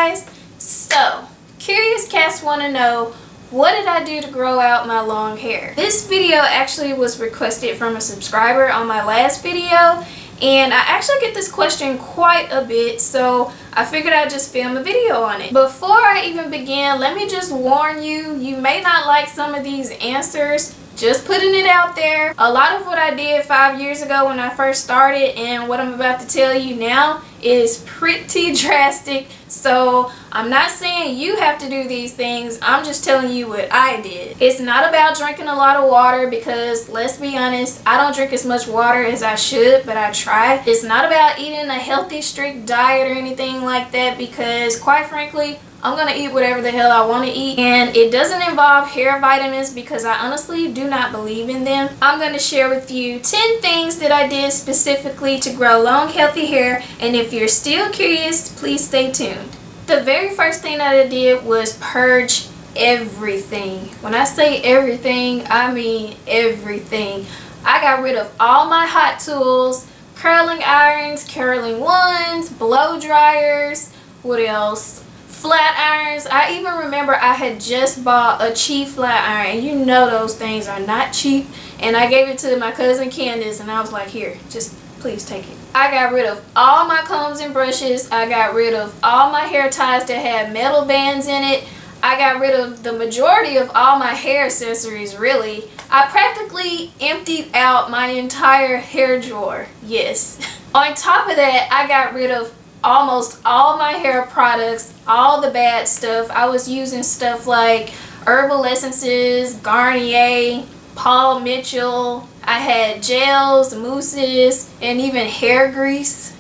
guys. So, curious cats want to know, what did I do to grow out my long hair? This video actually was requested from a subscriber on my last video, and I actually get this question quite a bit, so I figured I'd just film a video on it. Before I even begin, let me just warn you, you may not like some of these answers. Just putting it out there. A lot of what I did 5 years ago when I first started and what I'm about to tell you now is pretty drastic. So I'm not saying you have to do these things. I'm just telling you what I did. It's not about drinking a lot of water because, let's be honest, I don't drink as much water as I should, but I try. It's not about eating a healthy, strict diet or anything like that because, quite frankly, I'm going to eat whatever the hell I want to eat, and it doesn't involve hair vitamins because I honestly do not believe in them. I'm going to share with you 10 things that I did specifically to grow long, healthy hair, and if you're still curious, please stay tuned. The very first thing that I did was purge everything. When I say everything, I mean everything. I got rid of all my hot tools, curling irons, curling ones, blow dryers, what else? Flat irons. I even remember I had just bought a cheap flat iron, and you know those things are not cheap, and I gave it to my cousin Candace and I was like, here, just please take it. I got rid of all my combs and brushes. I got rid of all my hair ties that had metal bands in it. I got rid of the majority of all my hair accessories, really. I practically emptied out my entire hair drawer. Yes. On top of that, I got rid of almost all my hair products, all the bad stuff. I was using stuff like herbal essences, Garnier, Paul Mitchell. I had gels, mousses, and even hair grease.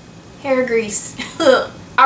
I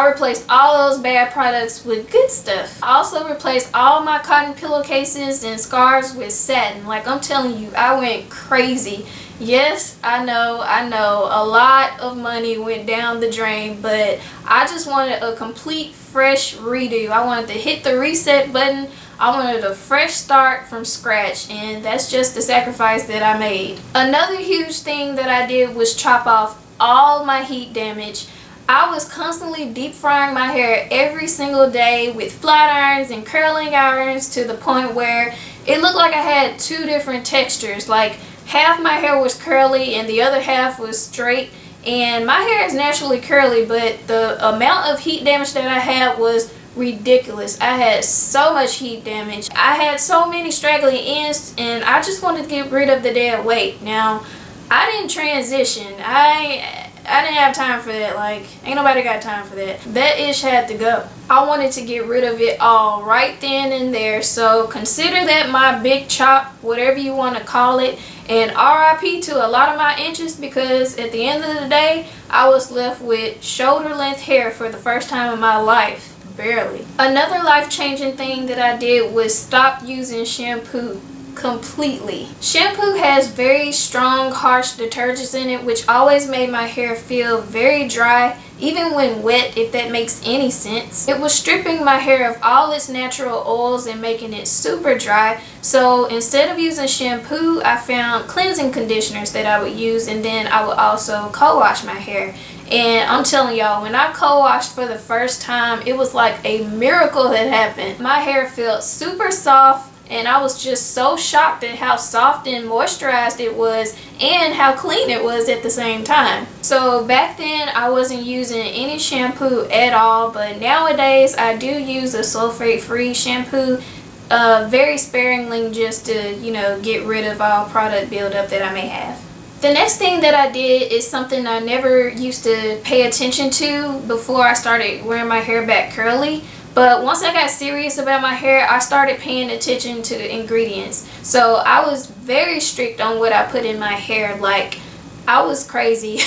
replaced all those bad products with good stuff. I also replaced all my cotton pillowcases and scarves with satin. Like, I'm telling you, I went crazy. Yes, I know, a lot of money went down the drain, but I just wanted a complete fresh redo. I wanted to hit the reset button. I wanted a fresh start from scratch, and that's just the sacrifice that I made. Another huge thing that I did was chop off all my heat damage. I was constantly deep frying my hair every single day with flat irons and curling irons to the point where it looked like I had two different textures. Like, half my hair was curly and the other half was straight, and my hair is naturally curly, but the amount of heat damage that I had was ridiculous. I had so much heat damage. I had so many straggly ends, and I just wanted to get rid of the dead weight. Now, I didn't transition. I didn't have time for that. Like, ain't nobody got time for that. That ish had to go. I wanted to get rid of it all right then and there. So consider that my big chop, whatever you want to call it. And RIP to a lot of my inches, because at the end of the day, I was left with shoulder length hair for the first time in my life. Barely. Another life-changing thing that I did was stop using shampoo. Completely. Shampoo has very strong, harsh detergents in it, which always made my hair feel very dry, even when wet, if that makes any sense. It was stripping my hair of all its natural oils and making it super dry. So instead of using shampoo, I found cleansing conditioners that I would use, and then I would also co-wash my hair. And I'm telling y'all, when I co-washed for the first time, it was like a miracle that happened. My hair felt super soft, and I was just so shocked at how soft and moisturized it was and how clean it was at the same time. So back then I wasn't using any shampoo at all, but nowadays I do use a sulfate-free shampoo very sparingly, just to, you know, get rid of all product buildup that I may have. The next thing that I did is something I never used to pay attention to before I started wearing my hair back curly. But once I got serious about my hair, I started paying attention to the ingredients. So I was very strict on what I put in my hair. Like, I was crazy.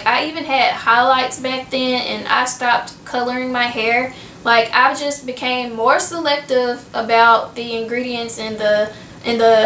I even had highlights back then, and I stopped coloring my hair. Like, I just became more selective about the ingredients and the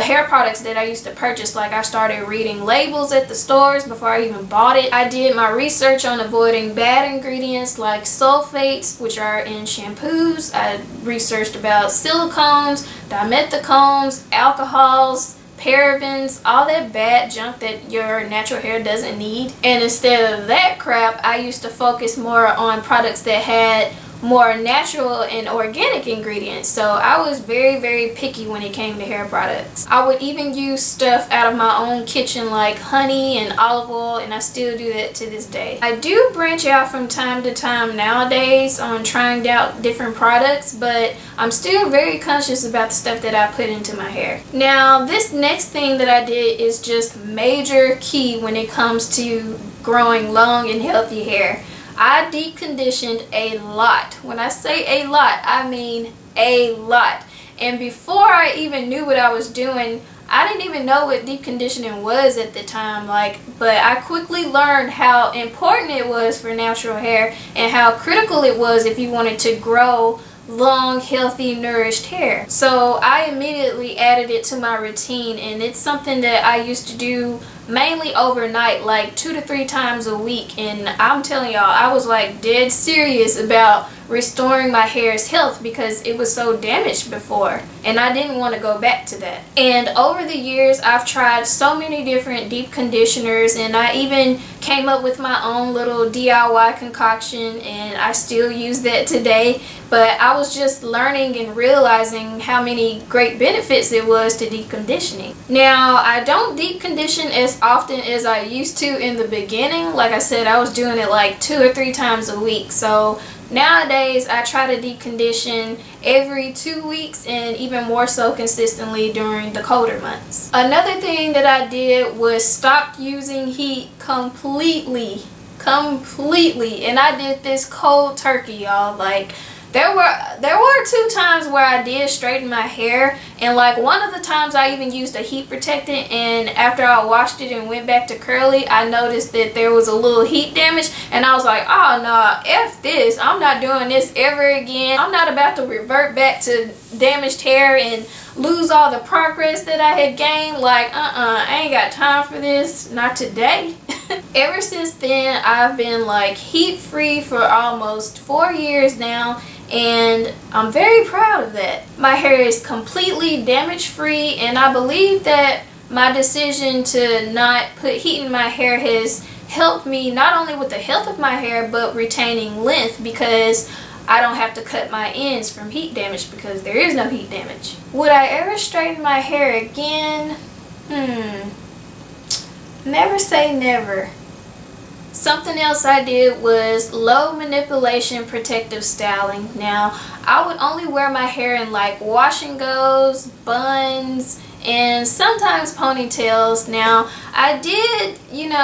hair products that I used to purchase. Like, I started reading labels at the stores before I even bought it. I did my research on avoiding bad ingredients like sulfates, which are in shampoos. I researched about silicones, dimethicones, alcohols, parabens, all that bad junk that your natural hair doesn't need. And instead of that crap, I used to focus more on products that had more natural and organic ingredients. So I was very picky when it came to hair products. I would even use stuff out of my own kitchen like honey and olive oil, and I still do that to this day. I do branch out from time to time nowadays on trying out different products, but I'm still very conscious about the stuff that I put into my hair. Now this next thing that I did is just major key when it comes to growing long and healthy hair. I deep conditioned a lot. When I say a lot, I mean a lot. And before I even knew what I was doing, I didn't even know what deep conditioning was at the time. But I quickly learned how important it was for natural hair and how critical it was if you wanted to grow long, healthy, nourished hair. So I immediately added it to my routine, and it's something that I used to do mainly overnight, like 2 to 3 times a week. And I'm telling y'all, I was like dead serious about restoring my hair's health because it was so damaged before, and I didn't want to go back to that. And over the years, I've tried so many different deep conditioners, and I even came up with my own little DIY concoction, and I still use that today. But I was just learning and realizing how many great benefits it was to deep conditioning. Now, I don't deep condition as often as I used to in the beginning. Like I said, I was doing it like 2 or 3 times a week. So nowadays, I try to deep condition every 2 weeks, and even more so consistently during the colder months. Another thing that I did was stop using heat completely. And I did this cold turkey, y'all. Like, there were 2 times where I did straighten my hair, and like one of the times I even used a heat protectant, and after I washed it and went back to curly, I noticed that there was a little heat damage, and I was like, oh no, F this, I'm not doing this ever again. I'm not about to revert back to damaged hair and lose all the progress that I had gained. Like, I ain't got time for this, not today. Ever since then, I've been like heat free for almost 4 years now, and I'm very proud of that. My hair is completely damage free, and I believe that my decision to not put heat in my hair has helped me not only with the health of my hair, but retaining length, because I don't have to cut my ends from heat damage because there is no heat damage. Would I ever straighten my hair again? Never say never. Something else I did was low manipulation protective styling. Now, I would only wear my hair in like wash and goes, buns, and sometimes ponytails. Now, I did,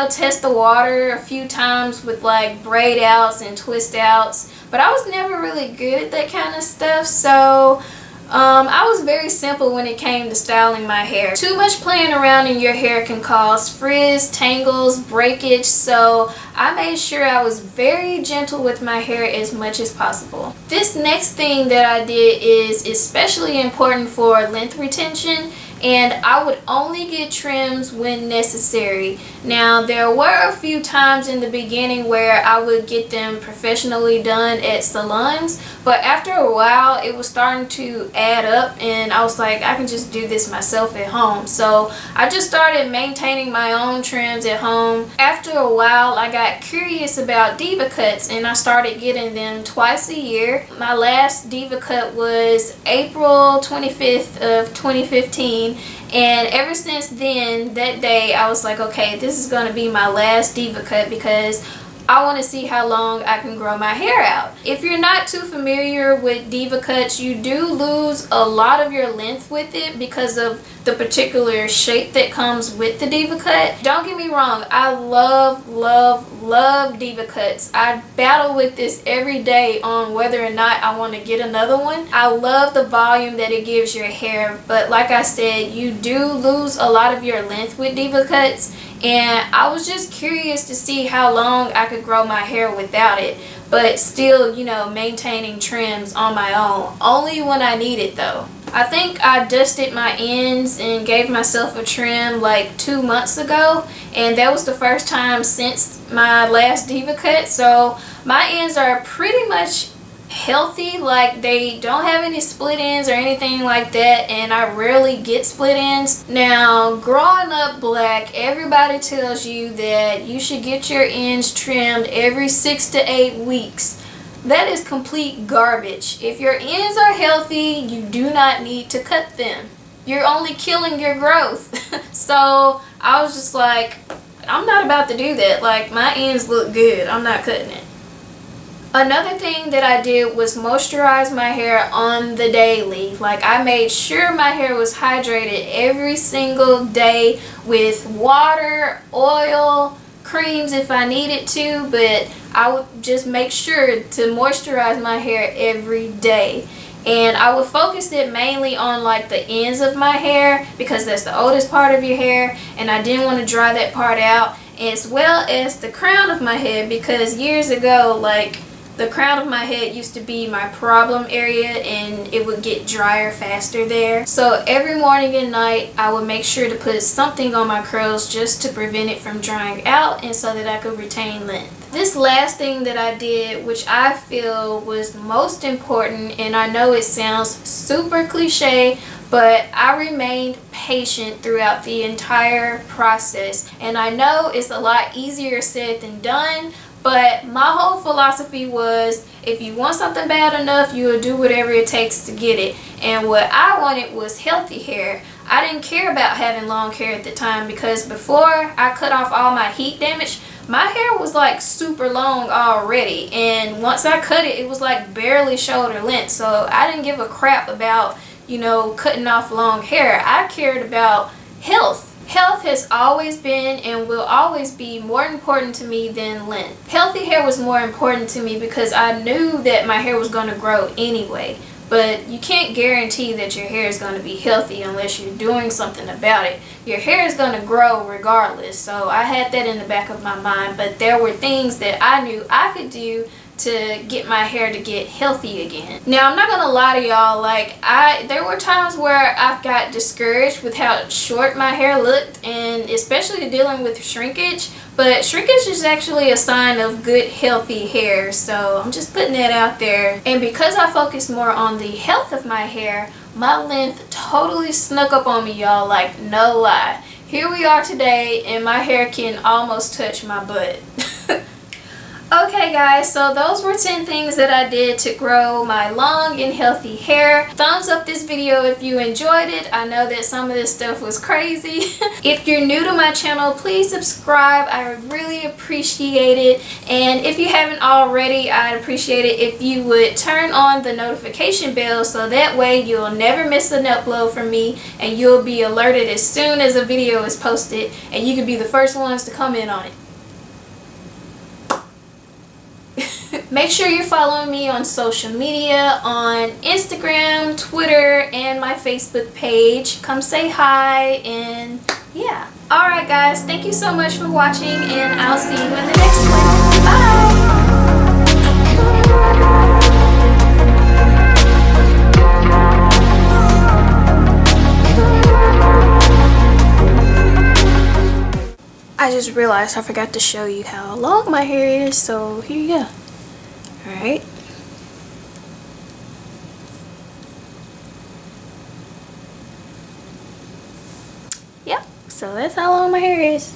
test the water a few times with like braid outs and twist outs, but I was never really good at that kind of stuff. So I was very simple when it came to styling my hair. Too much playing around in your hair can cause frizz, tangles, breakage, so I made sure I was very gentle with my hair as much as possible. This next thing that I did is especially important for length retention, and I would only get trims when necessary. Now, there were a few times in the beginning where I would get them professionally done at salons, but after a while it was starting to add up, and I was like, I can just do this myself at home. So I just started maintaining my own trims at home. After a while, I got curious about diva cuts, and I started getting them twice a year. My last diva cut was April 25th of 2015. And ever since then, that day, I was like, okay, this is going to be my last diva cut because I want to see how long I can grow my hair out. If you're not too familiar with diva cuts, you do lose a lot of your length with it because of the particular shape that comes with the diva cut. Don't get me wrong, I love diva cuts. I battle with this every day on whether or not I want to get another one. I love the volume that it gives your hair, but like I said, you do lose a lot of your length with diva cuts, and I was just curious to see how long I could grow my hair without it, but still, maintaining trims on my own, only when I need it though. I think I dusted my ends and gave myself a trim like 2 months ago, and that was the first time since my last diva cut. So my ends are pretty much healthy, like they don't have any split ends or anything like that, and I rarely get split ends. Now, growing up black, everybody tells you that you should get your ends trimmed every 6 to 8 weeks. That is complete garbage. If your ends are healthy, you do not need to cut them. You're only killing your growth. So I was just like, I'm not about to do that. Like, my ends look good. I'm not cutting it. Another thing that I did was moisturize my hair on the daily. Like, I made sure my hair was hydrated every single day with water, oil, creams if I needed to, but I would just make sure to moisturize my hair every day. And I would focus it mainly on like the ends of my hair because that's the oldest part of your hair, and I didn't want to dry that part out, as well as the crown of my head, because years ago, like, the crown of my head used to be my problem area and it would get drier faster there. So every morning and night I would make sure to put something on my curls just to prevent it from drying out and so that I could retain length. This last thing that I did, which I feel was most important, and I know it sounds super cliche, but I remained patient throughout the entire process. And I know it's a lot easier said than done, but my whole philosophy was, if you want something bad enough, you will do whatever it takes to get it. And what I wanted was healthy hair. I didn't care about having long hair at the time, because before I cut off all my heat damage, my hair was like super long already. And once I cut it, it was like barely shoulder length. So I didn't give a crap about, you know, cutting off long hair. I cared about health. Health has always been and will always be more important to me than length. Healthy hair was more important to me because I knew that my hair was going to grow anyway. But you can't guarantee that your hair is going to be healthy unless you're doing something about it. Your hair is going to grow regardless. So I had that in the back of my mind. But there were things that I knew I could do to get my hair to get healthy again. Now, I'm not gonna lie to y'all, like, there were times where I got discouraged with how short my hair looked, and especially dealing with shrinkage. But shrinkage is actually a sign of good healthy hair, so I'm just putting that out there. And because I focused more on the health of my hair, my length totally snuck up on me, y'all, like, no lie. Here we are today and my hair can almost touch my butt. Okay guys, so those were 10 things that I did to grow my long and healthy hair. Thumbs up this video if you enjoyed it. I know that some of this stuff was crazy. If you're new to my channel, please subscribe. I would really appreciate it. And if you haven't already, I'd appreciate it if you would turn on the notification bell so that way you'll never miss an upload from me and you'll be alerted as soon as a video is posted and you can be the first ones to comment on it. Make sure you're following me on social media, on Instagram, Twitter, and my Facebook page. Come say hi, and yeah. Alright guys, thank you so much for watching, and I'll see you in the next one. Bye! I just realized I forgot to show you how long my hair is, so here you go. Alright. Yep, so that's how long my hair is.